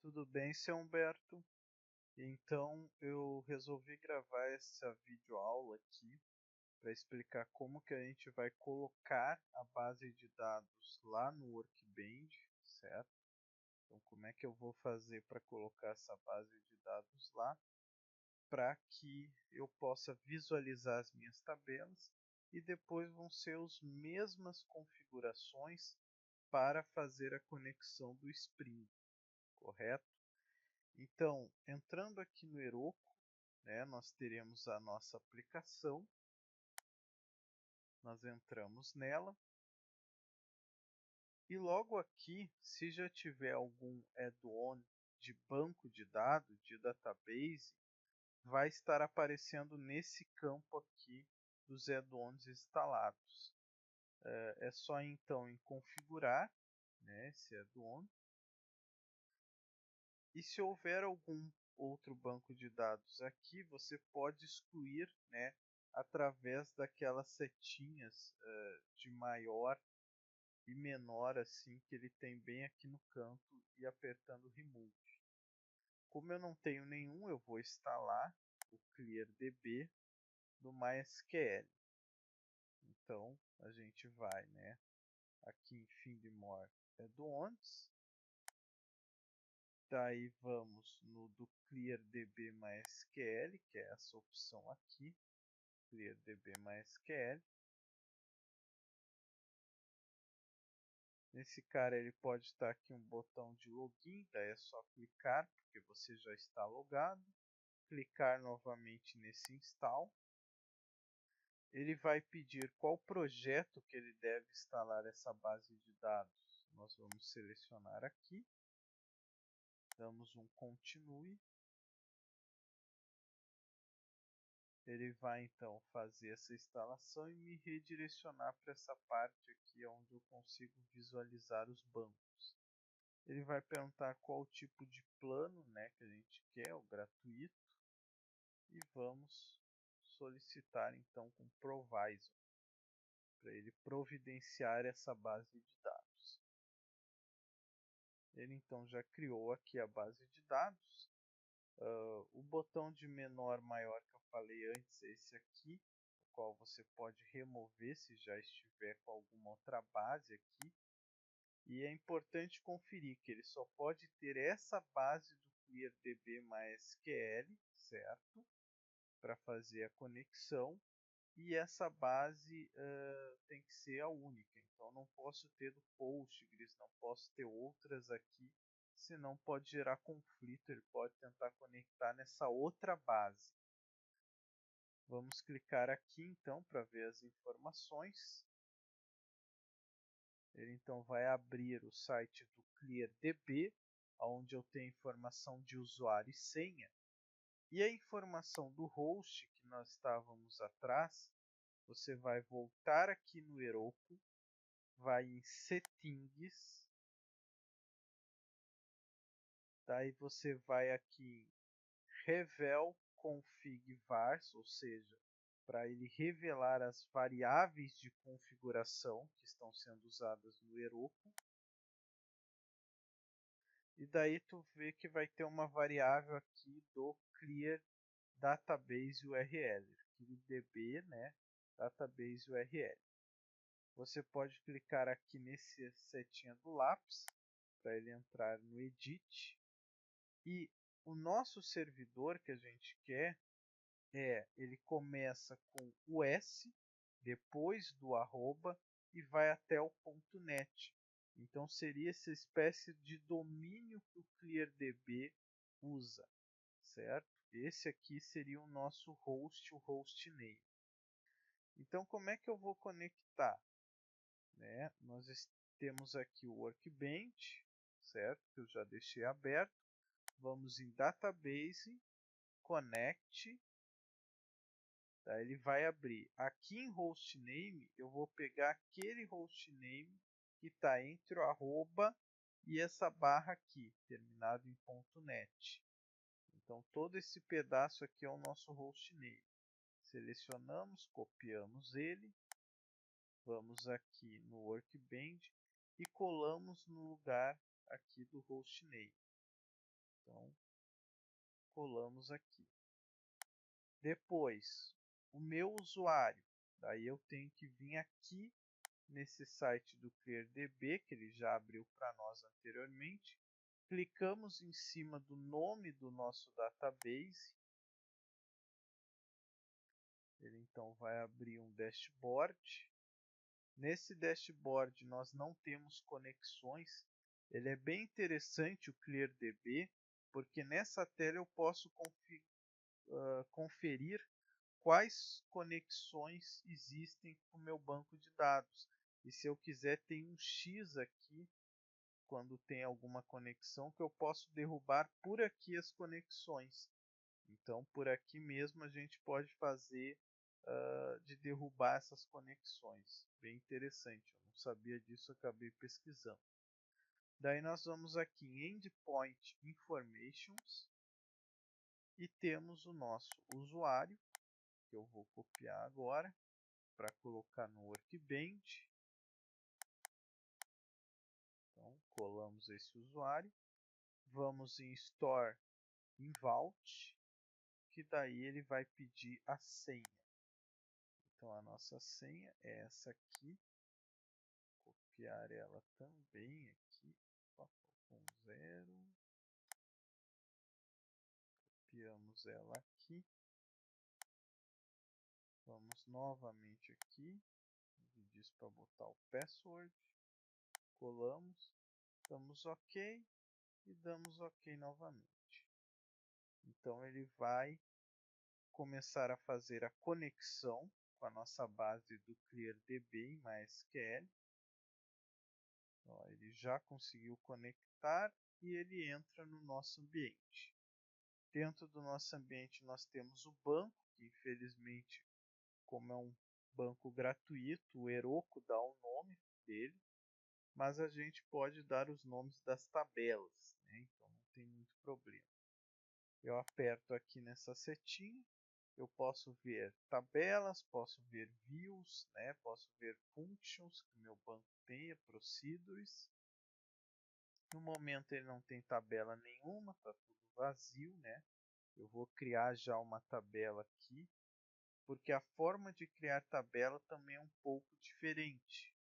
Tudo bem, seu Humberto? Então eu resolvi gravar essa videoaula aqui para explicar como que a gente vai colocar a base de dados lá no Workbench, certo? Então como é que eu vou fazer para colocar essa base de dados lá para que eu possa visualizar as minhas tabelas e depois vão ser as mesmas configurações para fazer a conexão do Spring, correto? Então, entrando aqui no Heroku, né, nós teremos a nossa aplicação. Nós entramos nela. E logo aqui, se já tiver algum add-on de banco de dados, de database, vai estar aparecendo nesse campo aqui dos add-ons instalados. É só então em configurar, né, esse add-on. E se houver algum outro banco de dados aqui, você pode excluir, né, através daquelas setinhas de maior e menor assim que ele tem bem aqui no canto e apertando Remove. Como eu não tenho nenhum, eu vou instalar o ClearDB do MySQL. Então a gente vai, né, aqui em Find More Add-ons. Daí vamos no do ClearDB MySQL, que é essa opção aqui, ClearDB MySQL. Nesse cara ele pode estar aqui um botão de login, daí é só clicar, porque você já está logado. Clicar novamente nesse install. Ele vai pedir qual projeto que ele deve instalar essa base de dados. Nós vamos selecionar aqui. Damos um continue. Ele vai então fazer essa instalação e me redirecionar para essa parte aqui onde eu consigo visualizar os bancos. Ele vai perguntar qual tipo de plano, né, que a gente quer, o gratuito, e vamos solicitar então com Proviso para ele providenciar essa base de dados. Ele então já criou aqui a base de dados. O botão de menor maior que eu falei antes é esse aqui, o qual você pode remover se já estiver com alguma outra base aqui. E é importante conferir que ele só pode ter essa base do ClearDB MySQL, certo? Para fazer a conexão. E essa base tem que ser a única. Então não posso ter do Postgres, não posso ter outras aqui, senão pode gerar conflito. Ele pode tentar conectar nessa outra base. Vamos clicar aqui então para ver as informações. Ele então vai abrir o site do ClearDB, onde eu tenho informação de usuário e senha. E a informação do host que nós estávamos atrás, você vai voltar aqui no Heroku, vai em Settings, daí você vai aqui em Revel Config Vars, ou seja, para ele revelar as variáveis de configuração que estão sendo usadas no Heroku. E daí tu vê que vai ter uma variável aqui do Clear Database URL, ClearDB, né, Database URL. Você pode clicar aqui nesse setinha do lápis para ele entrar no Edit. E o nosso servidor que a gente quer ele começa com o S, depois do arroba e vai até o .net. Então seria essa espécie de domínio que o ClearDB usa, certo? Esse aqui seria o nosso host, o hostname. Então como é que eu vou conectar? Né? Nós temos aqui o Workbench, certo? Que eu já deixei aberto. Vamos em Database, Connect. Tá? Ele vai abrir. Aqui em Hostname, eu vou pegar aquele hostname que está entre o arroba e essa barra aqui, terminado em .net. Então, todo esse pedaço aqui é o nosso hostname. Selecionamos, copiamos ele. Vamos aqui no Workbench e colamos no lugar aqui do hostname. Então, colamos aqui. Depois, o meu usuário. Daí eu tenho que vir aqui nesse site do ClearDB, que ele já abriu para nós anteriormente. Clicamos em cima do nome do nosso database. Ele então vai abrir um dashboard. Nesse dashboard nós não temos conexões. Ele é bem interessante, o ClearDB, porque nessa tela eu posso conferir quais conexões existem com o meu banco de dados. E se eu quiser, tem um X aqui, quando tem alguma conexão, que eu posso derrubar por aqui as conexões. Então, por aqui mesmo a gente pode fazer de derrubar essas conexões. Bem interessante, eu não sabia disso, acabei pesquisando. Daí nós vamos aqui em Endpoint Informations e temos o nosso usuário, que eu vou copiar agora para colocar no Workbench. Então, colamos esse usuário. Vamos em Store em Vault, que daí ele vai pedir a senha. Então, a nossa senha é essa aqui. Copiar ela também aqui. Com 0. Copiamos ela aqui. Vamos novamente aqui. Ele diz para botar o password. Colamos. Damos OK. E damos OK novamente. Então ele vai começar a fazer a conexão com a nossa base do ClearDB em MySQL. Ó, ele já conseguiu conectar e ele entra no nosso ambiente. Dentro do nosso ambiente nós temos o banco, que infelizmente, como é um banco gratuito, o Heroku dá o nome dele, mas a gente pode dar os nomes das tabelas, né? Então não tem muito problema. Eu aperto aqui nessa setinha, eu posso ver tabelas, posso ver views, né? Posso ver functions que o meu banco tenha, procedures. No momento ele não tem tabela nenhuma, está tudo vazio, né? Eu vou criar já uma tabela aqui, porque a forma de criar tabela também é um pouco diferente.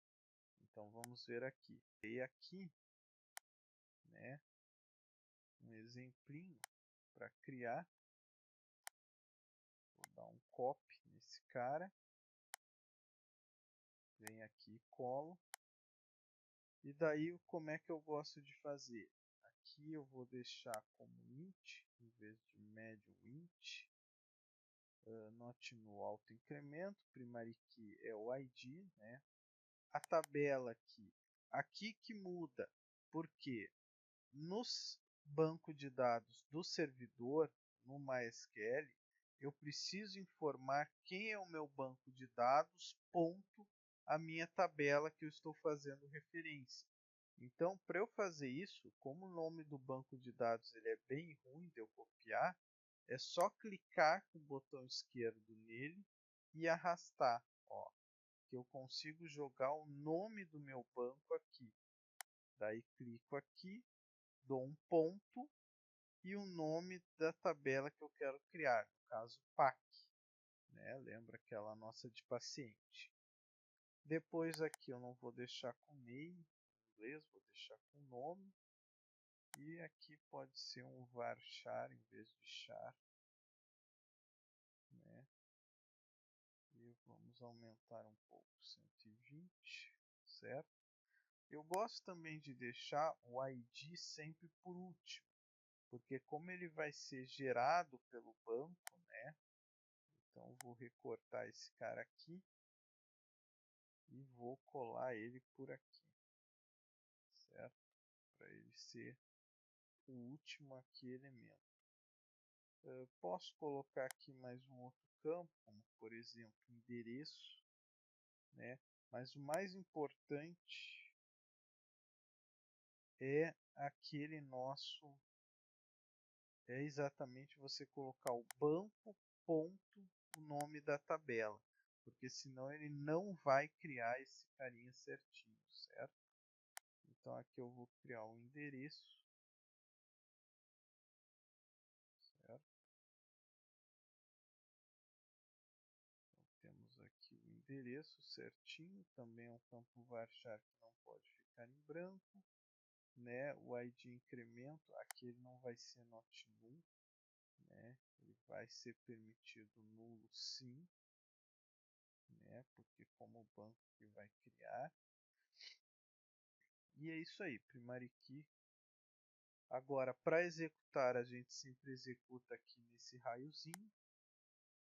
Então vamos ver aqui. Criei aqui, né, um exemplinho para criar. Vou dar um copy nesse cara. Venho aqui e colo. E daí como é que eu gosto de fazer? Aqui eu vou deixar como int, em vez de médio int. Not no alto incremento, primary key é o ID, né? A tabela aqui que muda, porque no banco de dados do servidor, no MySQL, eu preciso informar quem é o meu banco de dados, ponto, a minha tabela que eu estou fazendo referência. Então, para eu fazer isso, como o nome do banco de dados ele é bem ruim de eu copiar, é só clicar com o botão esquerdo nele e arrastar, ó, que eu consigo jogar o nome do meu banco aqui. Daí clico aqui, dou um ponto e o nome da tabela que eu quero criar, no caso PAC, né? Lembra aquela nossa de paciente. Depois aqui eu não vou deixar com name, em inglês, vou deixar com nome. E aqui pode ser um varchar em vez de char, né? E vamos aumentar um pouco, 120, certo? Eu gosto também de deixar o ID sempre por último, porque como ele vai ser gerado pelo banco, né? Então vou recortar esse cara aqui e vou colar ele por aqui, certo? Para ele ser o último aqui elemento. Posso colocar aqui mais um outro campo, como por exemplo endereço, né? Mas o mais importante é aquele nosso, é exatamente você colocar o banco, ponto, o nome da tabela, porque senão ele não vai criar esse carinha certinho, certo? Então aqui eu vou criar um endereço endereço certinho, também é um campo varchar que não pode ficar em branco, né? O ID incremento, aqui ele não vai ser not null, né? Ele vai ser permitido nulo sim, né? Porque como o banco que vai criar. E é isso aí, primary key. Agora, para executar, a gente sempre executa aqui nesse raiozinho.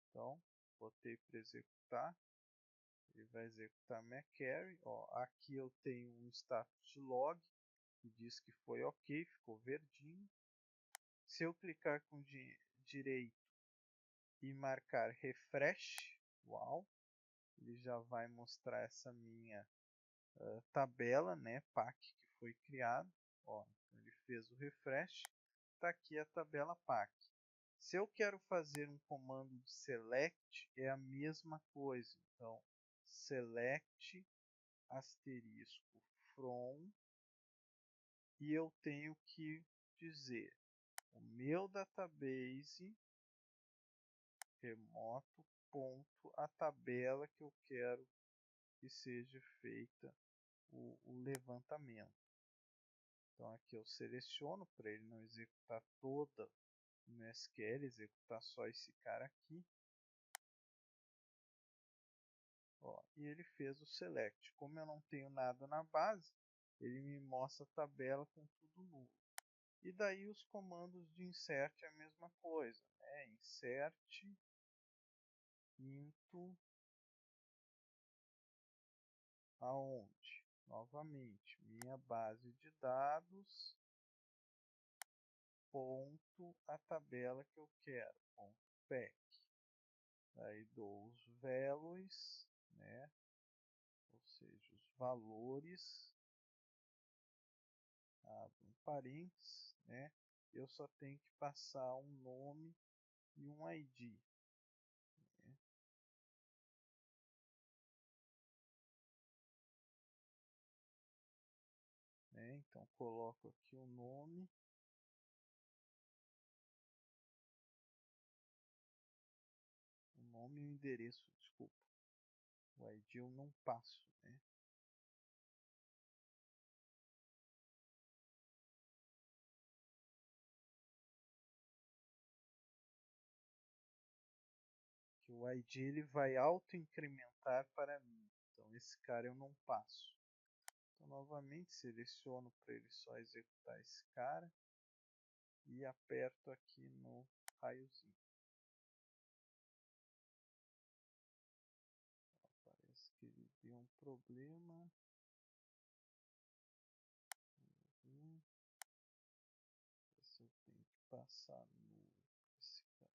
Então, botei para executar. Ele vai executar McCarry. Ó, aqui eu tenho um status log que diz que foi ok, ficou verdinho. Se eu clicar com direito e marcar refresh, uau, ele já vai mostrar essa minha tabela, né, PAC que foi criada. Ó, então ele fez o refresh, está aqui a tabela PAC. Se eu quero fazer um comando de select, é a mesma coisa. Então, select asterisco from, e eu tenho que dizer o meu database remoto ponto a tabela que eu quero que seja feita o levantamento. Então aqui eu seleciono para ele não executar toda no SQL, executar só esse cara aqui. Ó, e ele fez o select. Como eu não tenho nada na base, ele me mostra a tabela com tudo nulo. E daí os comandos de insert é a mesma coisa, né? Insert into aonde? Novamente, minha base de dados, ponto a tabela que eu quero, ponto pack. Aí dou os values, né? Ou seja, os valores, abro um parênteses, né? Eu só tenho que passar um nome e um ID. Né? Então coloco aqui o nome. O nome e o endereço, desculpa. O ID eu não passo, né? Que o ID ele vai auto-incrementar para mim. Então esse cara eu não passo. Então novamente seleciono para ele só executar esse cara e aperto aqui no raiozinho. Parece que ele deu um problema. Vamos ver se eu tenho que passar no esse cara.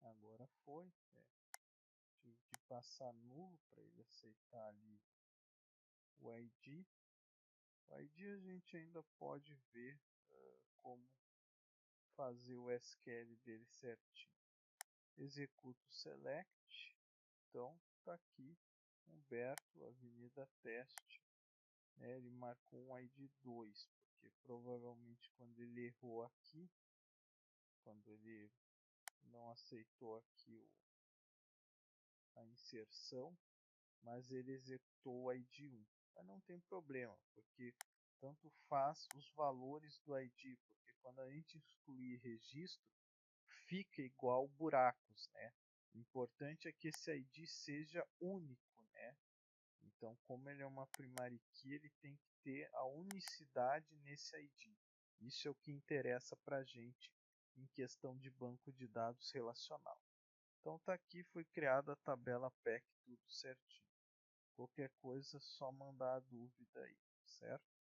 Agora foi. Tive que passar nulo para ele aceitar ali o ID. O ID a gente ainda pode ver como fazer o SQL dele certinho. Executo o select. Então está aqui Humberto, Avenida Teste. Né? Ele marcou um ID 2, porque provavelmente quando ele errou aqui, quando ele não aceitou aqui a inserção, mas ele executou o ID 1. Mas não tem problema, porque tanto faz os valores do ID, porque quando a gente excluir registro, fica igual buracos, né? O importante é que esse ID seja único, né? Então, como ele é uma primary key, ele tem que ter a unicidade nesse ID. Isso é o que interessa para a gente em questão de banco de dados relacional. Então tá aqui, foi criada a tabela PEC, tudo certinho. Qualquer coisa, só mandar a dúvida aí, certo?